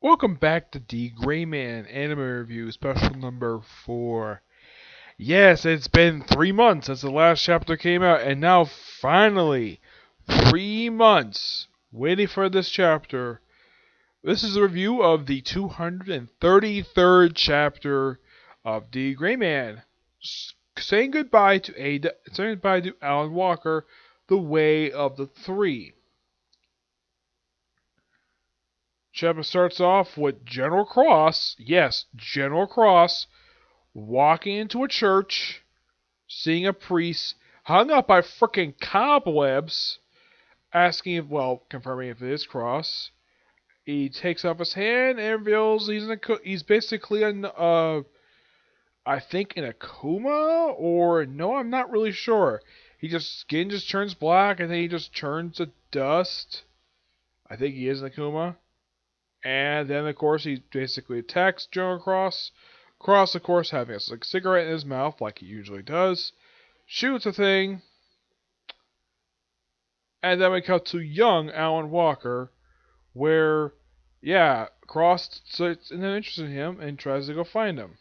Welcome back to D.Gray-Man Anime Review Special Number 4. Yes, it's been 3 months since the last chapter came out, and now finally, 3 months waiting for this chapter. This is a review of the 233rd chapter of D.Gray-Man. Saying goodbye to Alan Walker, the Way of the Three. Chapter starts off with General Cross, yes, General Cross, walking into a church, seeing a priest hung up by frickin' cobwebs, confirming if it is Cross. He takes off his hand and reveals he's basically I think in a coma, or no, I'm not really sure. Skin just turns black and then he just turns to dust. I think he is in a coma. And then, of course, he basically attacks General Cross. Cross, of course, having a cigarette in his mouth, like he usually does, shoots a thing. And then we cut to young Alan Walker, where, Cross takes an interest in him and tries to go find him.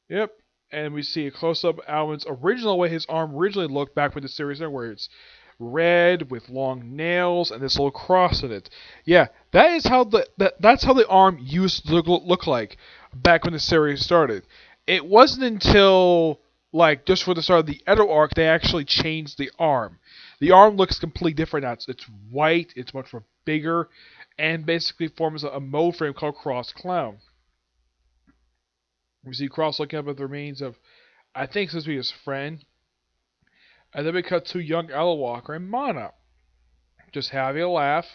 Yep. And we see a close-up of Alan's original way his arm originally looked back with the series there, where it's red with long nails and this little cross in it. Yeah, that's how the arm used to look like back when the series started. It wasn't until just for the start of the Edo arc they actually changed the arm. The arm looks completely different now. It's white, it's much more bigger, and basically forms a mold frame called Cross Clown. We see Cross looking up at the remains of, I think, supposed to be his friend. And then we cut to young Alan Walker and Mana, just having a laugh.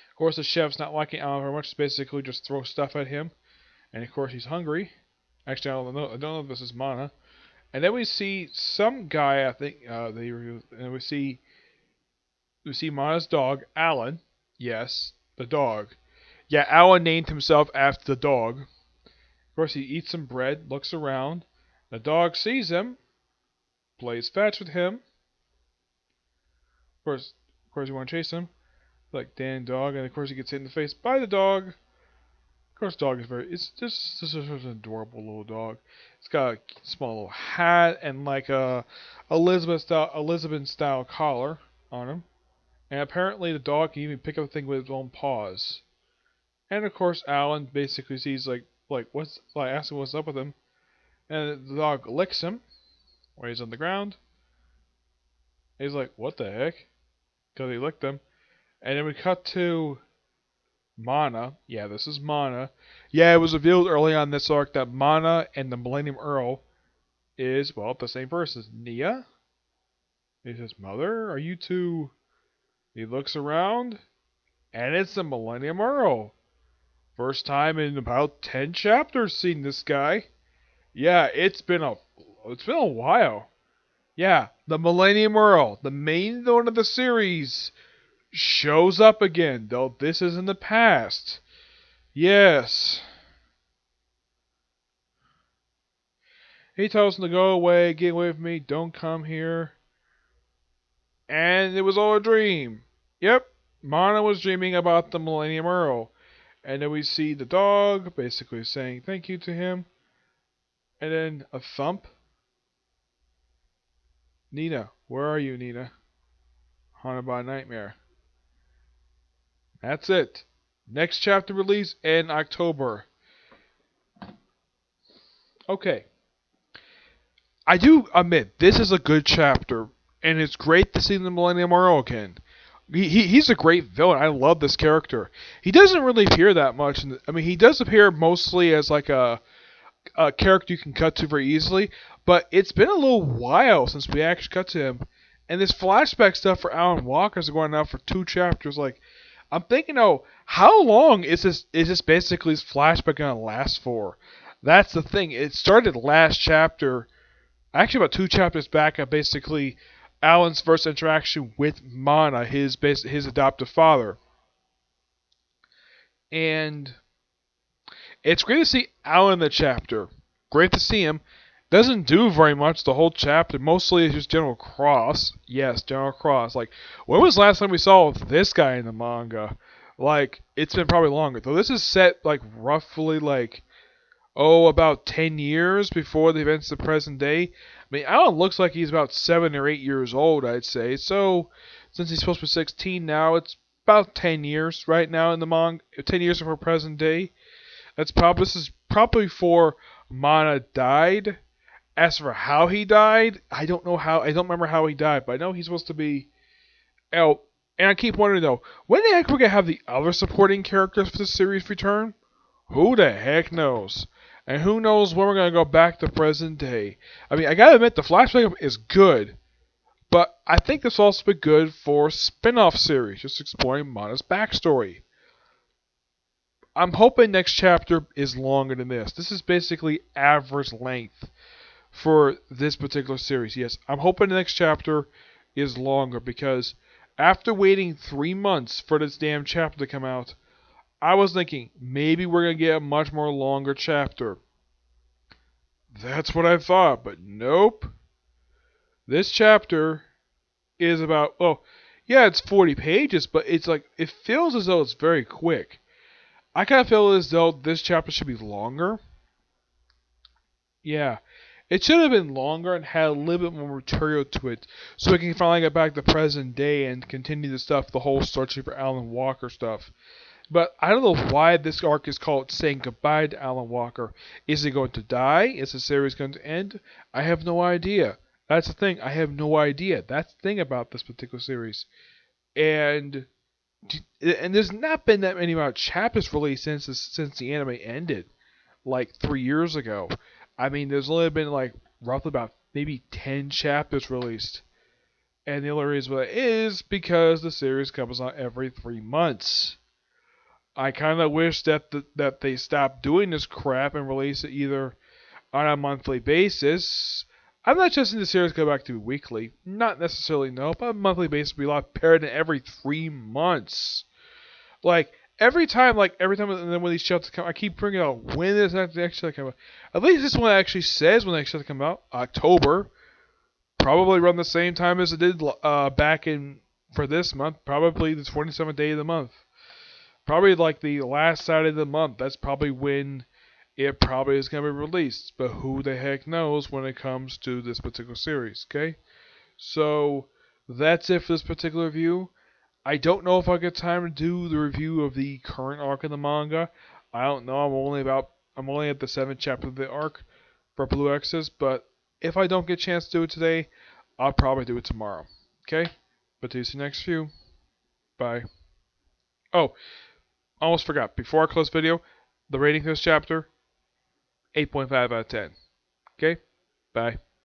Of course, the chef's not liking Alan very much. Basically, just throw stuff at him, and of course, he's hungry. Actually, I don't know if this is Mana. And then we see some guy. I think and we see Mana's dog, Alan. Yes, the dog. Yeah, Alan named himself after the dog. Of course, he eats some bread, looks around. The dog sees him, plays fetch with him. Of course, you want to chase him, like damn dog, and of course he gets hit in the face by the dog. Of course, dog is it's just this is an adorable little dog. It's got a small little hat and like a Elizabeth style collar on him, and apparently the dog can even pick up a thing with his own paws. And of course, Alan basically sees asks him what's up with him. And the dog licks him when he's on the ground. He's like, what the heck? Because he licked him. And then we cut to Mana. Yeah, this is Mana. Yeah, it was revealed early on this arc that Mana and the Millennium Earl is, the same person. Nia? He says, Mother, are you two? He looks around, and it's the Millennium Earl. First time in about 10 chapters seeing this guy. Yeah, it's been a while. Yeah, the Millennium Earl, the main villain of the series, shows up again, though this is in the past. Yes. He tells him to go away, get away from me, don't come here. And it was all a dream. Yep, Mana was dreaming about the Millennium Earl. And then we see the dog basically saying thank you to him. And then a thump. Nina, where are you, Nina? Haunted by a nightmare. That's it. Next chapter release in October. Okay. I do admit, this is a good chapter, and it's great to see the Millennium Earl again. He's a great villain. I love this character. He doesn't really appear that much. He does appear mostly as like a character you can cut to very easily, but it's been a little while since we actually cut to him. And this flashback stuff for Alan Walker is going on for 2 chapters. Like, I'm thinking, how long is this basically this flashback gonna last for? That's the thing. It started last chapter, actually about 2 chapters back, at basically Alan's first interaction with Mana, his adoptive father. And it's great to see Alan in the chapter. Great to see him. Doesn't do very much the whole chapter. Mostly it's just General Cross. Yes, General Cross. Like, when was the last time we saw this guy in the manga? Like, it's been probably longer. Though this is set, like, roughly, like, about 10 years before the events of the present day. I mean, Alan looks like he's about 7 or 8 years old, I'd say. So, since he's supposed to be 16 now, it's about 10 years right now in the manga. 10 years before present day. This is probably before Mana died. As for how he died, I don't know how. I don't remember how he died, but I know he's supposed to be. Oh, and I keep wondering though, when the heck are we gonna have the other supporting characters for the series return? Who the heck knows? And who knows when we're gonna go back to present day? I mean, I gotta admit the flashback is good, but I think this will also be good for spin-off series, just exploring Mana's backstory. I'm hoping next chapter is longer than this. This is basically average length for this particular series. Yes, I'm hoping the next chapter is longer because after waiting 3 months for this damn chapter to come out, I was thinking maybe we're going to get a much more longer chapter. That's what I thought, but nope. This chapter is about, well, yeah, it's 40 pages, but it's like, it feels as though it's very quick. I kind of feel as though this chapter should be longer. Yeah. It should have been longer and had a little bit more material to it, so we can finally get back to present day and continue the stuff, the whole searching for Alan Walker stuff. But I don't know why this arc is called saying goodbye to Alan Walker. Is he going to die? Is the series going to end? I have no idea. That's the thing. I have no idea. That's the thing about this particular series. And there's not been that many amount of chapters released since the anime ended, like 3 years ago. I mean, there's only been like roughly about maybe 10 chapters released. And the only reason why that is because the series comes out every 3 months. I kind of wish that that they stopped doing this crap and release it either on a monthly basis. I'm not just in the series go back to weekly. Not necessarily, no, but a monthly basis would be a lot better than every 3 months. Like, every time when these shows come, I keep bringing out when is that actually come out. At least this one actually says when they actually come out. October. Probably around the same time as it did back in, for this month. Probably the 27th day of the month. Probably like the last Saturday of the month. That's probably when it probably is going to be released. But who the heck knows when it comes to this particular series, okay? So, that's it for this particular review. I don't know if I'll get time to do the review of the current arc of the manga. I don't know. I'm only at the 7th chapter of the arc for Blue Exes, but if I don't get a chance to do it today, I'll probably do it tomorrow. Okay? But to see you next view. Bye. Oh, almost forgot. Before I close the video, the rating for this chapter, 8.5 out of 10. Okay? Bye.